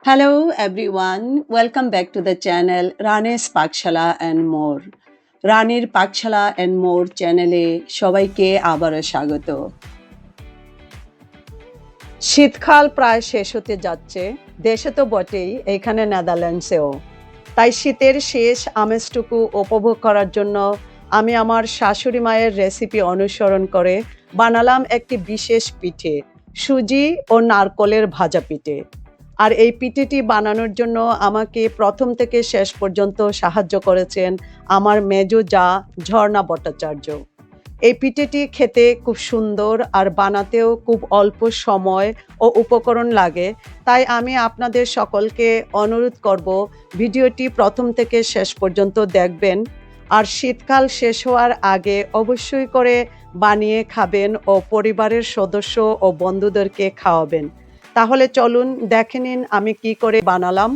Hello everyone, welcome back to the channel Rani's Pakshala and more. রানীর পাকশালা and more চ্যানেলে সবাইকে আবারও স্বাগত। শীতকাল প্রায় শেষ হতে যাচ্ছে, দেশে তো বটেই, এখানে নেদারল্যান্ডসেও। তাই শীতের শেষ আমেজটুকু উপভোগ করার জন্য আমি আমার শাশুড়ি মায়ের রেসিপি অনুসরণ করে বানালাম একটি বিশেষ পিঠে, সুজি ও নারকলের ভাজা পিঠে। আর এই পিঠেটি বানানোর জন্য আমাকে প্রথম থেকে শেষ পর্যন্ত সাহায্য করেছেন আমার মেজো জা ঝর্ণা ভট্টাচার্য। এই পিঠেটি খেতে খুব সুন্দর আর বানাতেও খুব অল্প সময় ও উপকরণ লাগে, তাই আমি আপনাদের সকলকে অনুরোধ করব ভিডিওটি প্রথম থেকে শেষ পর্যন্ত দেখবেন আর শীতকাল শেষ হওয়ার আগে অবশ্যই করে বানিয়ে খাবেন ও পরিবারের সদস্য ও বন্ধুদেরকে খাওয়াবেন। তাহলে চলুন দেখে নিন আমি কি করে বানালাম।